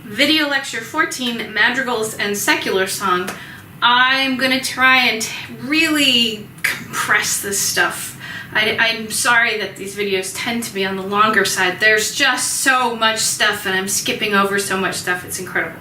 Video lecture 14, madrigals and secular song. I'm going to try and really compress this stuff. I'm sorry that these videos tend to be on the longer side. There's just so much stuff and I'm skipping over so much stuff. It's incredible.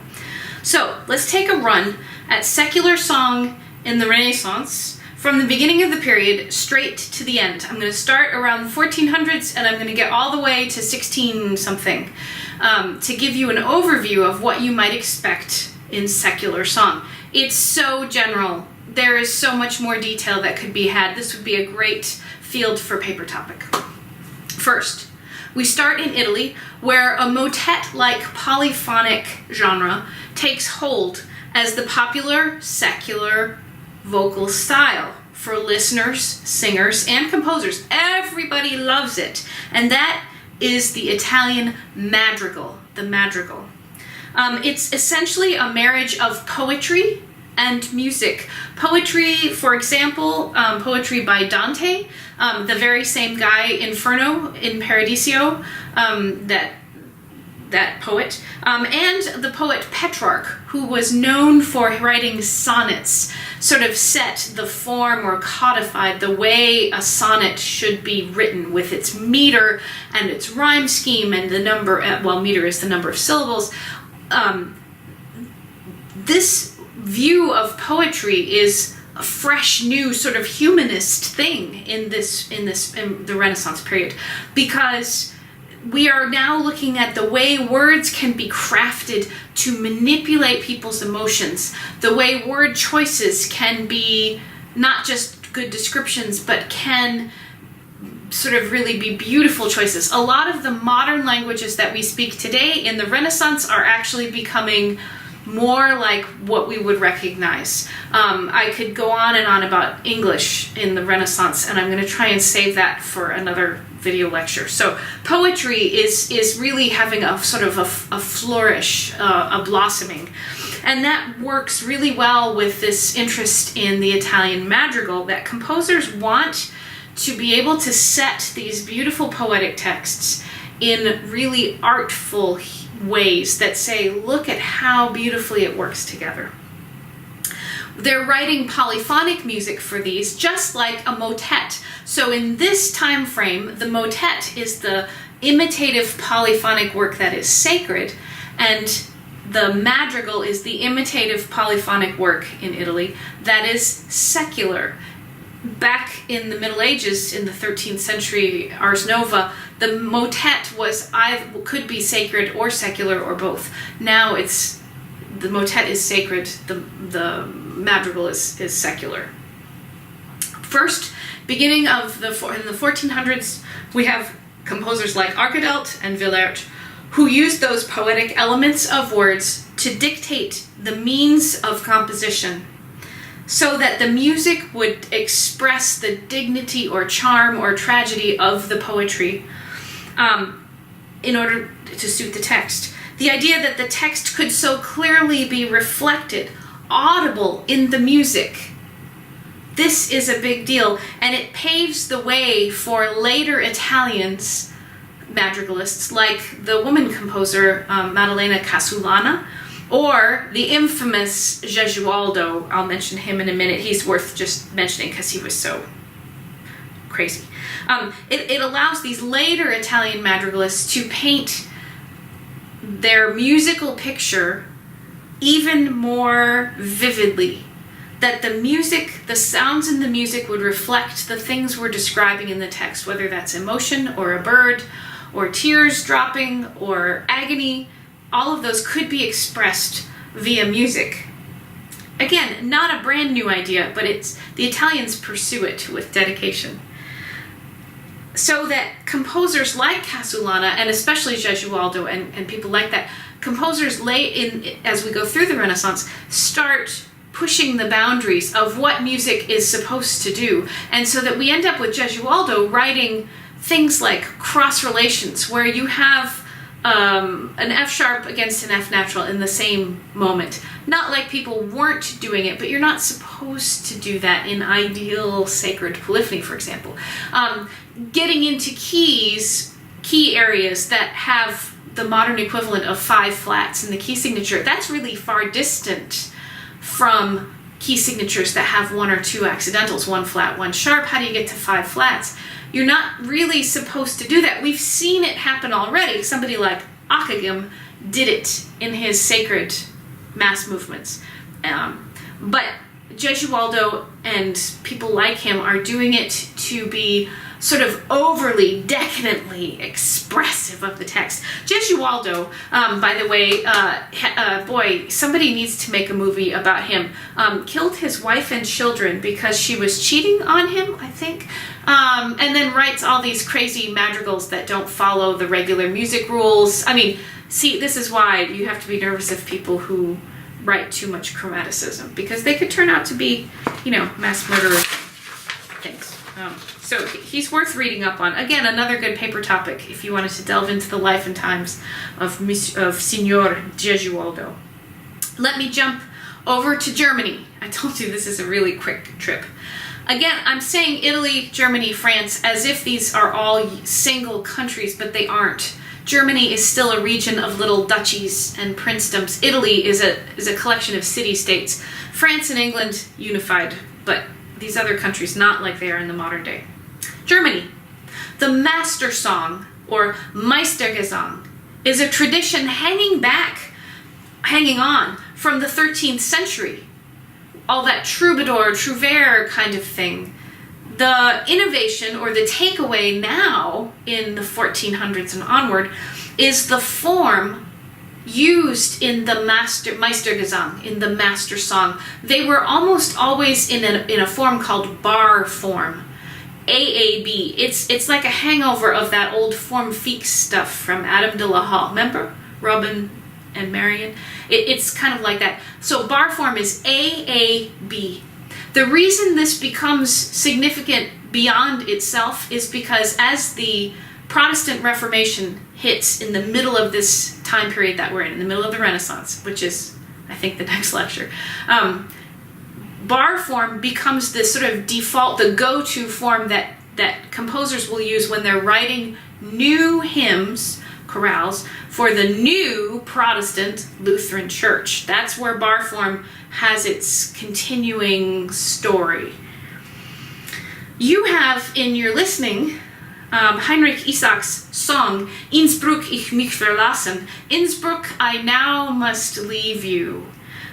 So let's take a run at secular song in the Renaissance from the beginning of the period straight to the end. I'm going to start around the 1400s and I'm going to get all the way to 16 something to give you an overview of what you might expect in secular song. It's so general. There is so much more detail that could be had. This would be a great field for paper topic. First, we start in Italy, where a motet-like polyphonic genre takes hold as the popular secular vocal style for listeners, singers, and composers. Everybody loves it. And that is the Italian madrigal, the madrigal. It's essentially a marriage of poetry and music. Poetry, for example, poetry by Dante, the very same guy, Inferno in Paradiso, that poet, and the poet Petrarch, who was known for writing sonnets, sort of set the form or codified the way a sonnet should be written with its meter and its rhyme scheme and the number, well, meter is the number of syllables. This view of poetry is a fresh, new sort of humanist thing in the Renaissance period, because we are now looking at the way words can be crafted to manipulate people's emotions, the way word choices can be not just good descriptions, but can sort of really be beautiful choices. A lot of the modern languages that we speak today in the Renaissance are actually becoming more like what we would recognize. I could go on and on about English in the Renaissance, and I'm going to try and save that for another video lecture. So poetry is really having a sort of a flourish, a blossoming. And that works really well with this interest in the Italian madrigal, that composers want to be able to set these beautiful poetic texts in really artful ways that say, look at how beautifully it works together. They're writing polyphonic music for these, just like a motet. So in this time frame, the motet is the imitative polyphonic work that is sacred, and the madrigal is the imitative polyphonic work in Italy that is secular. Back in the Middle Ages, in the 13th century, Ars Nova, the motet could be sacred or secular or both. Now the motet is sacred, the madrigal is secular. First, beginning of in the 1400s, we have composers like Arcadelt and Villert, who used those poetic elements of words to dictate the means of composition, so that the music would express the dignity or charm or tragedy of the poetry in order to suit the text. The idea that the text could so clearly be reflected, audible in the music. This is a big deal, and it paves the way for later Italians, madrigalists, like the woman composer Maddalena Casulana, or the infamous Gesualdo. I'll mention him in a minute. He's worth just mentioning because he was so crazy. It allows these later Italian madrigalists to paint their musical picture even more vividly. That the music, the sounds in the music would reflect the things we're describing in the text, whether that's emotion or a bird or tears dropping or agony. All of those could be expressed via music. Again, not a brand new idea, but the Italians pursue it with dedication. So that composers like Casulana, and especially Gesualdo and people like that, composers as we go through the Renaissance, start pushing the boundaries of what music is supposed to do. And so that we end up with Gesualdo writing things like cross relations, where you have an F sharp against an F natural in the same moment. Not like people weren't doing it, but you're not supposed to do that in ideal sacred polyphony, for example. Getting into key areas that have the modern equivalent of 5 flats in the key signature. That's really far distant from key signatures that have 1 or 2 accidentals, 1 flat, 1 sharp. How do you get to 5 flats? You're not really supposed to do that. We've seen it happen already. Somebody like Akagim did it in his sacred mass movements. But Gesualdo and people like him are doing it to be sort of overly, decadently expressive of the text. Gesualdo, by the way, boy, somebody needs to make a movie about him, killed his wife and children because she was cheating on him, I think, and then writes all these crazy madrigals that don't follow the regular music rules. I mean, see, this is why you have to be nervous of people who write too much chromaticism, because they could turn out to be, mass murderer things. So he's worth reading up on. Again, another good paper topic if you wanted to delve into the life and times of Signor Gesualdo. Let me jump over to Germany. I told you this is a really quick trip. Again, I'm saying Italy, Germany, France as if these are all single countries, but they aren't. Germany is still a region of little duchies and princedoms. Italy is a collection of city-states. France and England unified, but these other countries not like they are in the modern day. Germany. The Master Song, or Meistergesang, is a tradition hanging on from the 13th century. All that troubadour, trouvère kind of thing. The innovation, or the takeaway now in the 1400s and onward, is the form used in the Meistergesang, in the Master Song. They were almost always in a form called bar form, AAB. It's like a hangover of that old form fixe stuff from Adam de la Hall. Remember? Robin and Marion? It's kind of like that. So bar form is AAB. The reason this becomes significant beyond itself is because as the Protestant Reformation hits in the middle of this time period that we're in the middle of the Renaissance, which is, I think, the next lecture, bar form becomes this sort of default, the go-to form that composers will use when they're writing new hymns, chorales, for the new Protestant Lutheran Church. That's where bar form has its continuing story. You have in your listening Heinrich Isaac's song, Innsbruck ich mich verlassen. Innsbruck, I now must leave you.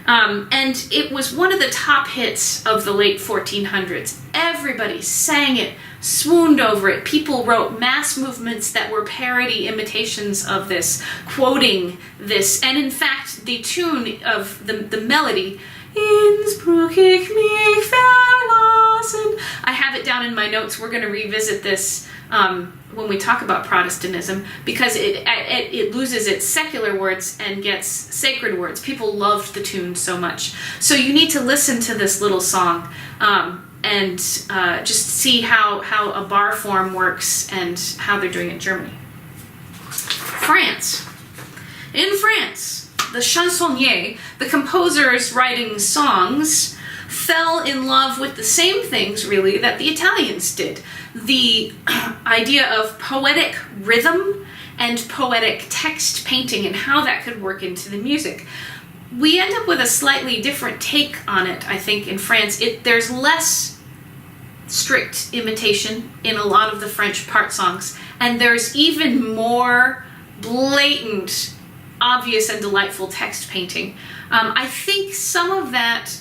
And it was one of the top hits of the late 1400s. Everybody sang it, swooned over it. People wrote mass movements that were parody imitations of this, quoting this. And in fact, the tune of the melody, Innsbruck ich mich verlassen. I have it down in my notes. We're going to revisit this when we talk about Protestantism, because it loses its secular words and gets sacred words. People loved the tune so much. So you need to listen to this little song and just see how a bar form works and how they're doing it in Germany. France. In France, the chansonniers, the composers writing songs, fell in love with the same things, really, that the Italians did. The idea of poetic rhythm and poetic text painting and how that could work into the music. We end up with a slightly different take on it, I think, in France. There's less strict imitation in a lot of the French part songs, and there's even more blatant, obvious and delightful text painting. I think some of that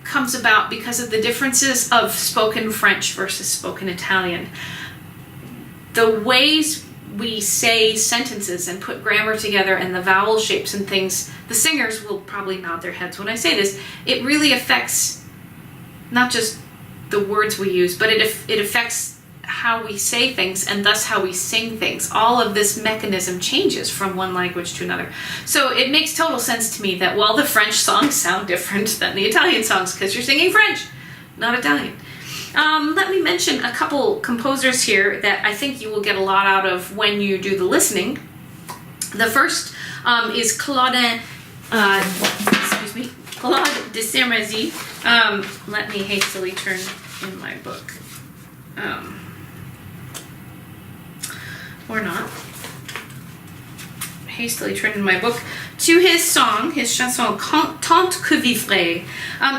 comes about because of the differences of spoken French versus spoken Italian. The ways we say sentences and put grammar together and the vowel shapes and things, the singers will probably nod their heads when I say this, it really affects not just the words we use, but it affects how we say things and thus how we sing things. All of this mechanism changes from one language to another. So it makes total sense to me that, well, the French songs sound different than the Italian songs because you're singing French, not Italian. Let me mention a couple composers here that I think you will get a lot out of when you do the listening. The first is Claude de Sermazy. Let me hastily turn in my book. Or not. hastily turned in my book, to his song, his chanson, Tant que vivre.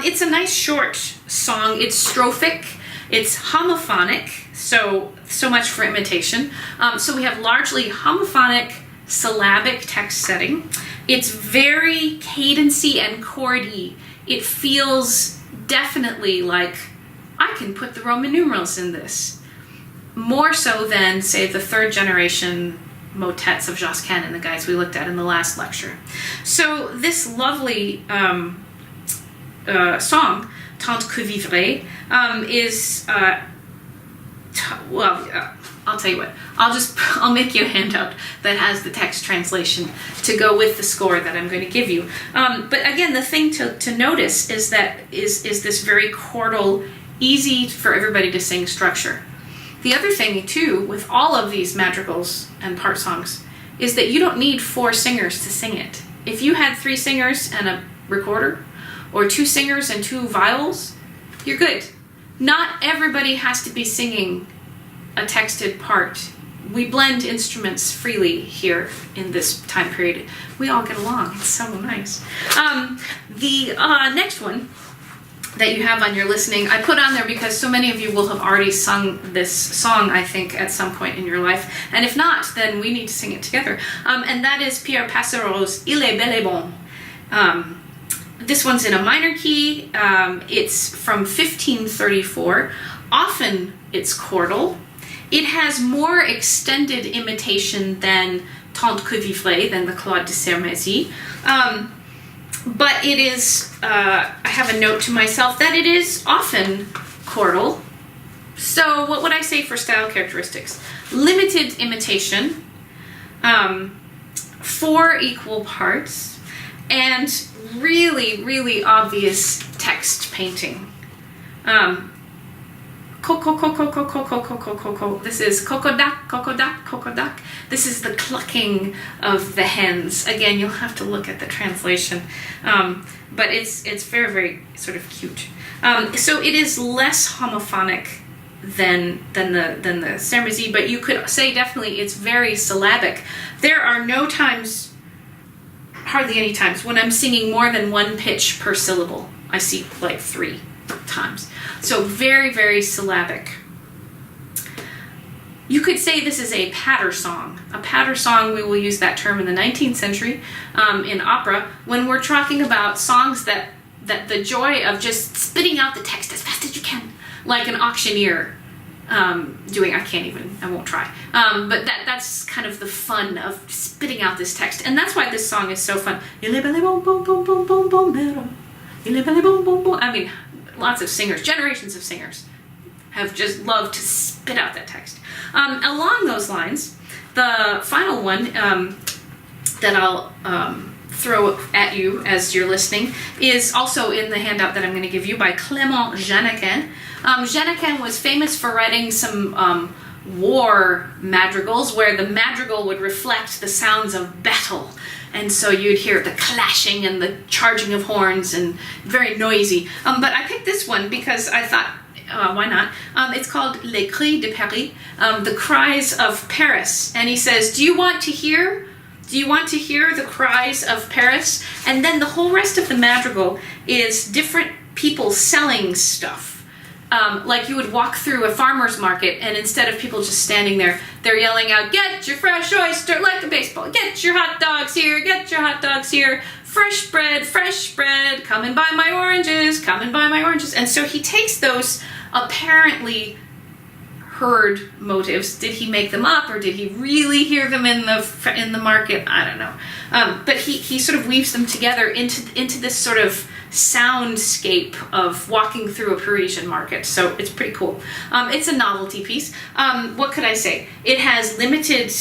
It's a nice short song. It's strophic. It's homophonic, so much for imitation. So we have largely homophonic, syllabic text setting. It's very cadency and chordy. It feels definitely like I can put the Roman numerals in this. More so than, say, the third generation motets of Josquin and the guys we looked at in the last lecture. So this lovely song, Tant que vivre, is, I'll tell you what, I'll make you a handout that has the text translation to go with the score that I'm going to give you. But again, the thing to notice is that is this very chordal, easy for everybody to sing structure. The other thing, too, with all of these madrigals and part songs, is that you don't need 4 singers to sing it. If you had 3 singers and a recorder, or 2 singers and 2 viols, you're good. Not everybody has to be singing a texted part. We blend instruments freely here in this time period. We all get along. It's so nice. The next one that you have on your listening, I put on there because so many of you will have already sung this song, I think, at some point in your life. And if not, then we need to sing it together. And that is Pierre Passereau's Il est bel et bon. This one's in a minor key. It's from 1534. Often it's chordal. It has more extended imitation than Tant que vivre, than the Claude de Sermézy. But it is, I have a note to myself that it is often chordal. So what would I say for style characteristics? Limited imitation, 4 equal parts, and really, really obvious text painting. This is kokodak, kokodak, kokodak. This is the clucking of the hens. Again, you'll have to look at the translation, but it's very, very sort of cute. So it is less homophonic than the Sermézy, but you could say definitely it's very syllabic. There are no times, hardly any times, when I'm singing more than 1 pitch per syllable. I see like 3 times. So very, very syllabic. You could say this is a patter song. A patter song, we will use that term in the 19th century in opera when we're talking about songs that the joy of just spitting out the text as fast as you can, like an auctioneer doing. I won't try. But that's kind of the fun of spitting out this text. And that's why this song is so fun. I mean, lots of singers, generations of singers, have just loved to spit out that text. Along those lines, the final one that I'll throw at you as you're listening is also in the handout that I'm going to give you by Clément Jeannequin. Jeannequin was famous for writing some war madrigals where the madrigal would reflect the sounds of battle. And so you'd hear the clashing and the charging of horns and very noisy. But I picked this one because I thought, why not? It's called Les Cris de Paris, the cries of Paris. And he says, do you want to hear the cries of Paris? And then the whole rest of the madrigal is different people selling stuff. Like you would walk through a farmer's market, and instead of people just standing there, they're yelling out, get your fresh oyster, like a baseball, get your hot dogs here, get your hot dogs here, fresh bread, come and buy my oranges, come and buy my oranges. And so he takes those apparently heard motives. Did he make them up, or did he really hear them in the market? I don't know. But he sort of weaves them together into this sort of soundscape of walking through a Parisian market. So it's pretty cool. It's a novelty piece. What could I say? It has limited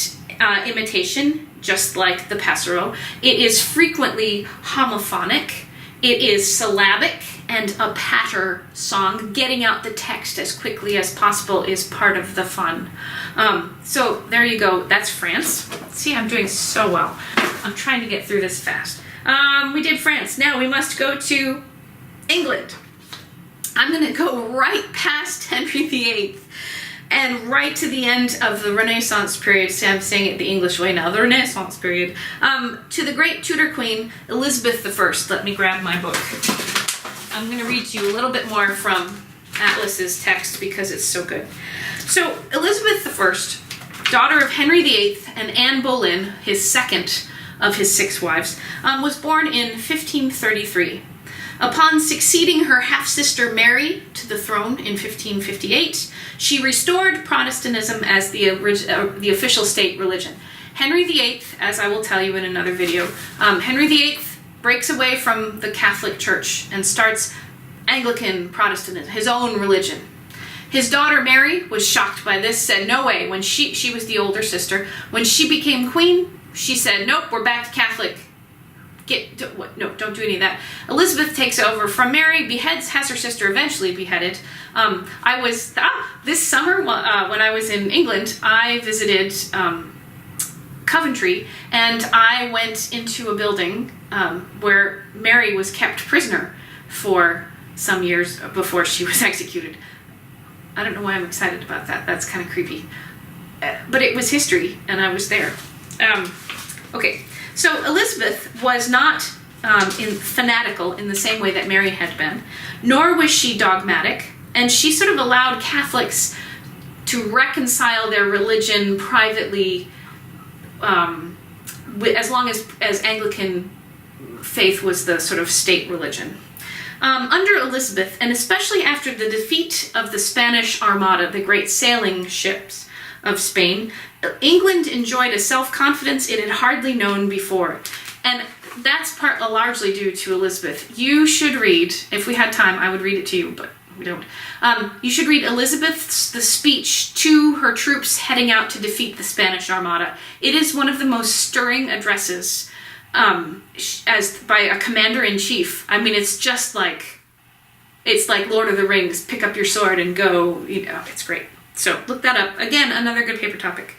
imitation, just like the Passereau. It is frequently homophonic. It is syllabic and a patter song. Getting out the text as quickly as possible is part of the fun. So there you go. That's France. See, I'm doing so well. I'm trying to get through this fast. We did France. Now we must go to England. I'm going to go right past Henry VIII. And right to the end of the Renaissance period, see, I'm saying it the English way now, the Renaissance period, to the great Tudor queen, Elizabeth I. Let me grab my book. I'm going to read to you a little bit more from Atlas's text because it's so good. So, Elizabeth I, daughter of Henry VIII and Anne Boleyn, his second of his 6 wives, was born in 1533. Upon succeeding her half-sister Mary to the throne in 1558, she restored Protestantism as the official state religion. Henry VIII, as I will tell you in another video, Henry VIII breaks away from the Catholic Church and starts Anglican Protestantism, his own religion. His daughter Mary was shocked by this, said no way. When she was the older sister, when she became queen, she said, nope, we're back to Catholic. Don't do any of that. Elizabeth takes over from Mary, beheads, has her sister eventually beheaded. This summer when I was in England, I visited Coventry, and I went into a building where Mary was kept prisoner for some years before she was executed. I don't know why I'm excited about that. That's kind of creepy. But it was history, and I was there. Okay. So Elizabeth was not fanatical in the same way that Mary had been, nor was she dogmatic, and she sort of allowed Catholics to reconcile their religion privately, as long as Anglican faith was the sort of state religion. Under Elizabeth, and especially after the defeat of the Spanish Armada, the great sailing ships of Spain, England enjoyed a self-confidence it had hardly known before. And that's largely due to Elizabeth. You should read, if we had time, I would read it to you, but we don't. You should read Elizabeth's the speech to her troops heading out to defeat the Spanish Armada. It is one of the most stirring addresses as by a commander-in-chief. I mean, it's like Lord of the Rings, pick up your sword and go, it's great. So look that up. Again, another good paper topic.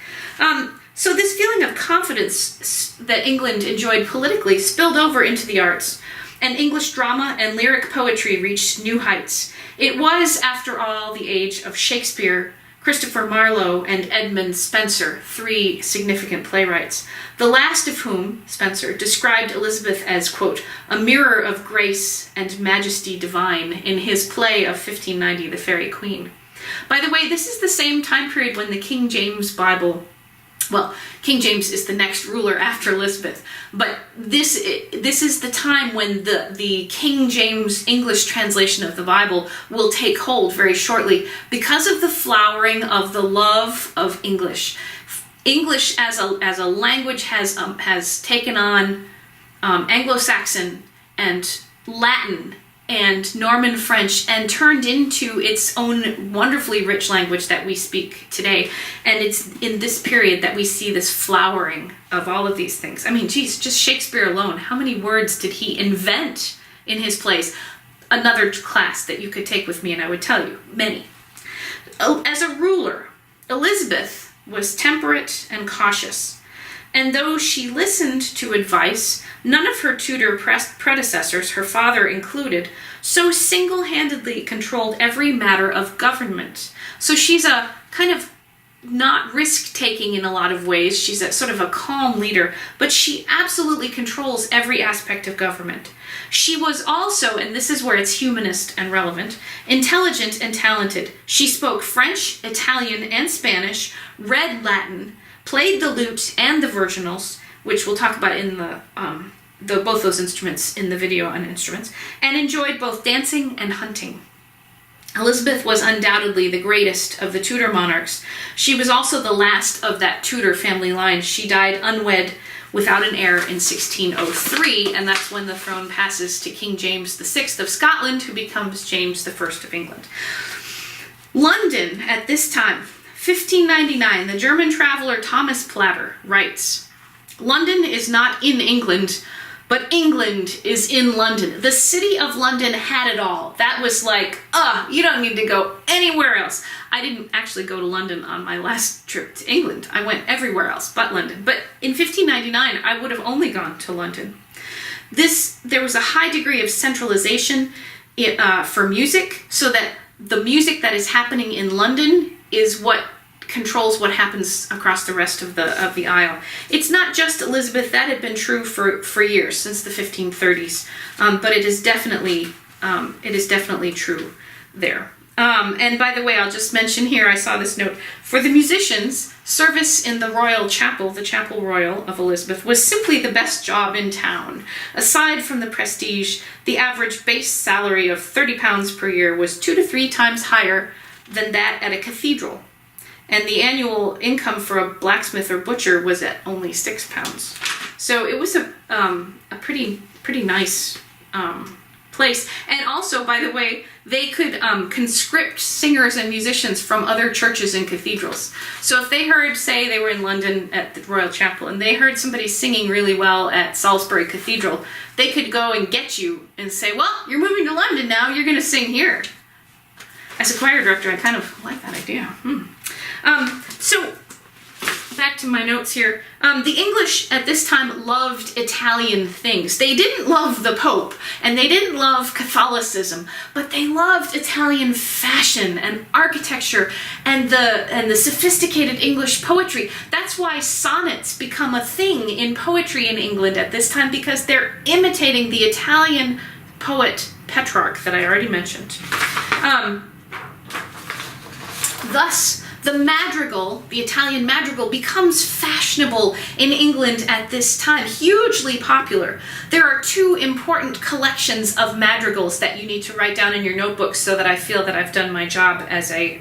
So this feeling of confidence that England enjoyed politically spilled over into the arts, and English drama and lyric poetry reached new heights. It was, after all, the age of Shakespeare, Christopher Marlowe, and Edmund Spenser, 3 significant playwrights, the last of whom, Spenser, described Elizabeth as, quote, a mirror of grace and majesty divine in his play of 1590, The Faerie Queene. By the way, this is the same time period when the King James Bible, well, King James is the next ruler after Elizabeth, but this is the time when the King James English translation of the Bible will take hold very shortly because of the flowering of the love of English. English as a language has taken on Anglo-Saxon and Latin and Norman French and turned into its own wonderfully rich language that we speak today. And it's in this period that we see this flowering of all of these things. I mean, geez, just Shakespeare alone, how many words did he invent in his plays? Another class that you could take with me and I would tell you, many. As a ruler, Elizabeth was temperate and cautious. And though she listened to advice, none of her Tudor predecessors, her father included, so single-handedly controlled every matter of government. So she's a kind of not risk-taking in a lot of ways. She's a sort of a calm leader, but she absolutely controls every aspect of government. She was also, and this is where it's humanist and relevant, intelligent and talented. She spoke French, Italian, and Spanish, read Latin, played the lute and the virginals, which we'll talk about in both those instruments in the video on instruments, and enjoyed both dancing and hunting. Elizabeth was undoubtedly the greatest of the Tudor monarchs. She was also the last of that Tudor family line. She died unwed without an heir in 1603, and that's when the throne passes to King James VI of Scotland, who becomes James I of England. London at this time, 1599, the German traveler Thomas Platter writes, London is not in England, but England is in London. The city of London had it all. That was like, you don't need to go anywhere else. I didn't actually go to London on my last trip to England. I went everywhere else but London. But in 1599, I would have only gone to London. There was a high degree of centralization for music, so that the music that is happening in London is what controls what happens across the rest of the aisle. It's not just Elizabeth. That had been true for years, since the 1530s, but it is definitely true there. And by the way, I'll just mention here, I saw this note, for the musicians, service in the Royal Chapel, the Chapel Royal of Elizabeth, was simply the best job in town. Aside from the prestige, the average base salary of £30 per year was 2 to 3 times higher than that at a cathedral. And the annual income for a blacksmith or butcher was at only £6. So it was a pretty nice place. And also, by the way, they could conscript singers and musicians from other churches and cathedrals. So if they heard, say they were in London at the Royal Chapel, and they heard somebody singing really well at Salisbury Cathedral, they could go and get you and say, well, you're moving to London now, you're going to sing here. As a choir director, I kind of like that idea. So, back to my notes here. The English at this time loved Italian things. They didn't love the Pope, and they didn't love Catholicism, but they loved Italian fashion and architecture and the sophisticated English poetry. That's why sonnets become a thing in poetry in England at this time, because they're imitating the Italian poet Petrarch that I already mentioned. Thus, the madrigal, the Italian madrigal, becomes fashionable in England at this time, hugely popular. There are 2 important collections of madrigals that you need to write down in your notebooks so that I feel that I've done my job as a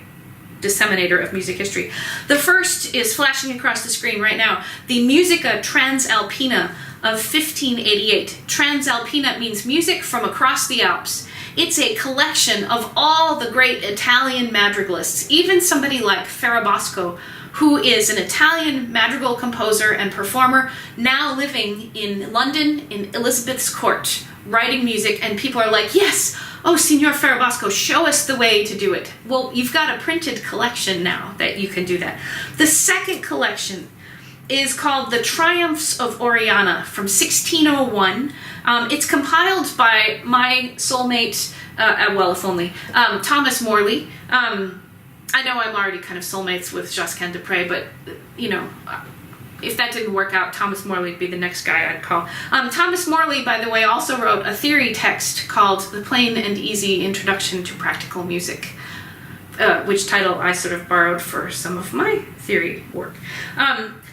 disseminator of music history. The first is flashing across the screen right now, the Musica Transalpina of 1588. Transalpina means music from across the Alps. It's a collection of all the great Italian madrigalists, even somebody like Ferrabosco, who is an Italian madrigal composer and performer, now living in London in Elizabeth's court, writing music, and people are like, yes, oh, Signor Ferrabosco, show us the way to do it. Well, you've got a printed collection now that you can do that. The second collection is called The Triumphs of Oriana from 1601. It's compiled by my soulmate, well, if only, Thomas Morley. I know I'm already kind of soulmates with Josquin de Prez, but, you know, if that didn't work out, Thomas Morley would be the next guy I'd call. Thomas Morley, by the way, also wrote a theory text called The Plain and Easy Introduction to Practical Music, which title I sort of borrowed for some of my theory work.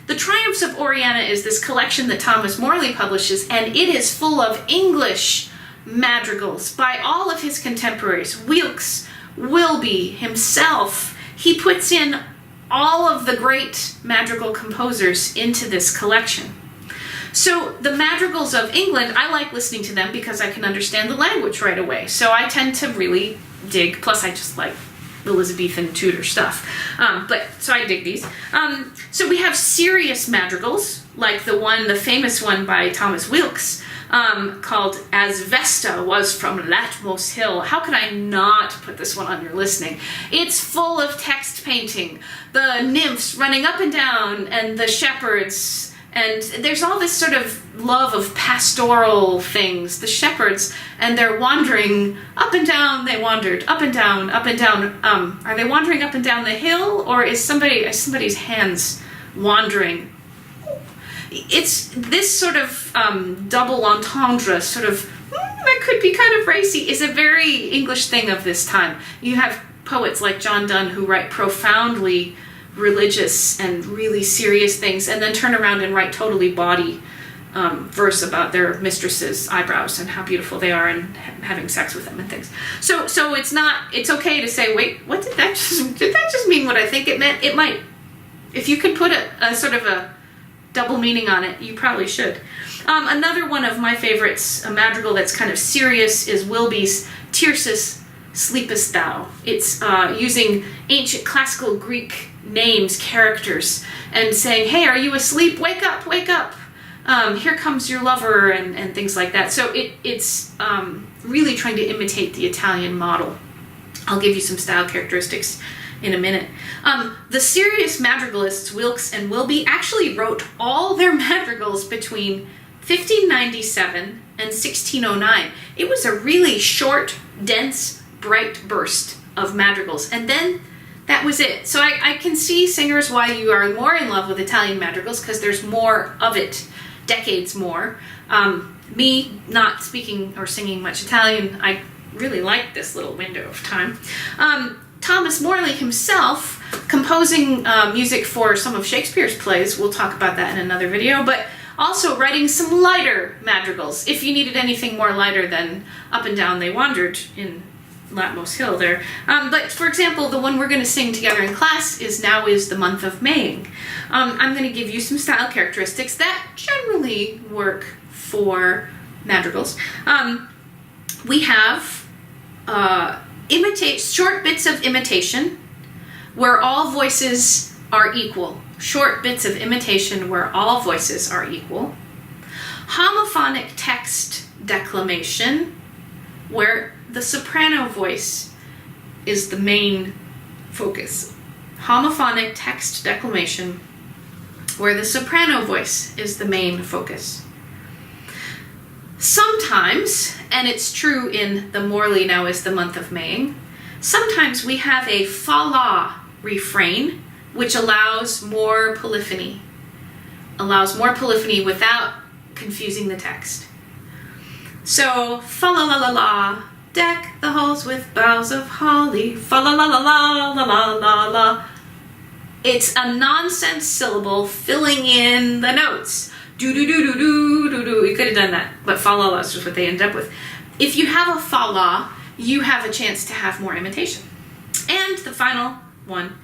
The Triumphs of Oriana is this collection that Thomas Morley publishes, and it is full of English madrigals by all of his contemporaries. Wilkes, Wilby, himself. He puts in all of the great madrigal composers into this collection. So the madrigals of England, I like listening to them because I can understand the language right away. So I tend to really dig, plus I just like Elizabethan Tudor stuff. So I dig these. So we have serious madrigals, like the famous one by Thomas Wilkes, called As Vesta Was from Latmos Hill. How could I not put this one on your listening? It's full of text painting, the nymphs running up and down, and the shepherds, and there's all this sort of love of pastoral things. The shepherds, and they're wandering up and down. They wandered up and down, up and down. Are they wandering up and down the hill, or is somebody's hands wandering? It's this sort of double entendre, sort of, that could be kind of racy, is a very English thing of this time. You have poets like John Donne who write profoundly religious and really serious things, and then turn around and write totally bawdy verse about their mistresses' eyebrows and how beautiful they are and having sex with them and things. So it's okay to say, wait, what did that just mean what I think it meant? It might, if you could put a sort of a double meaning on it, you probably should. Another one of my favorites, a madrigal that's kind of serious, is Wilby's Tircis Sleepest Thou. It's using ancient classical Greek names, characters, and saying, hey, are you asleep? Wake up, wake up. Here comes your lover, and things like that. So it's really trying to imitate the Italian model. I'll give you some style characteristics in a minute. The serious madrigalists, Wilkes and Wilby, actually wrote all their madrigals between 1597 and 1609. It was a really short, dense, bright burst of madrigals. And then that was it. So I can see, singers, why you are more in love with Italian madrigals, because there's more of it, decades more. Me not speaking or singing much Italian, I really like this little window of time. Thomas Morley himself, composing music for some of Shakespeare's plays, we'll talk about that in another video, but also writing some lighter madrigals, if you needed anything more lighter than Up and Down They Wandered in Latmos Hill there. But for example, the one we're going to sing together in class is Now Is the Month of Maying. I'm going to give you some style characteristics that generally work for madrigals. We have short bits of imitation where all voices are equal. Short bits of imitation where all voices are equal. Homophonic text declamation where the soprano voice is the main focus. Homophonic text declamation where the soprano voice is the main focus. Sometimes, and it's true in the Morley Now Is the Month of Maying, sometimes we have a fa-la refrain, which allows more polyphony. Without confusing the text. So, fa-la-la-la-la, deck the halls with boughs of holly, fa-la-la-la-la-la-la-la-la. It's a nonsense syllable filling in the notes. Do-do-do-do-do-do-do. You could have done that, but fa-la-la is just what they end up with. If you have a fa-la, you have a chance to have more imitation. And the final one,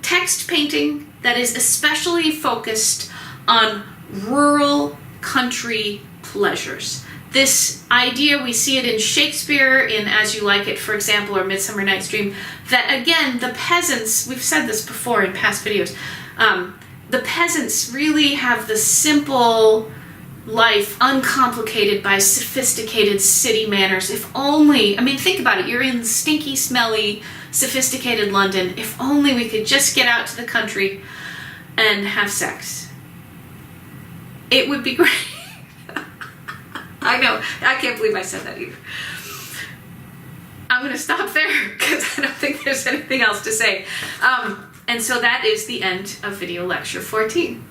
text painting that is especially focused on rural country pleasures. This idea, we see it in Shakespeare, in As You Like It, for example, or Midsummer Night's Dream, that again, the peasants, we've said this before in past videos, the peasants really have the simple life uncomplicated by sophisticated city manners. If only, I mean, think about it, you're in stinky, smelly, sophisticated London. If only we could just get out to the country and have sex. It would be great. I know, I can't believe I said that either. I'm going to stop there because I don't think there's anything else to say. And so that is the end of video lecture 14.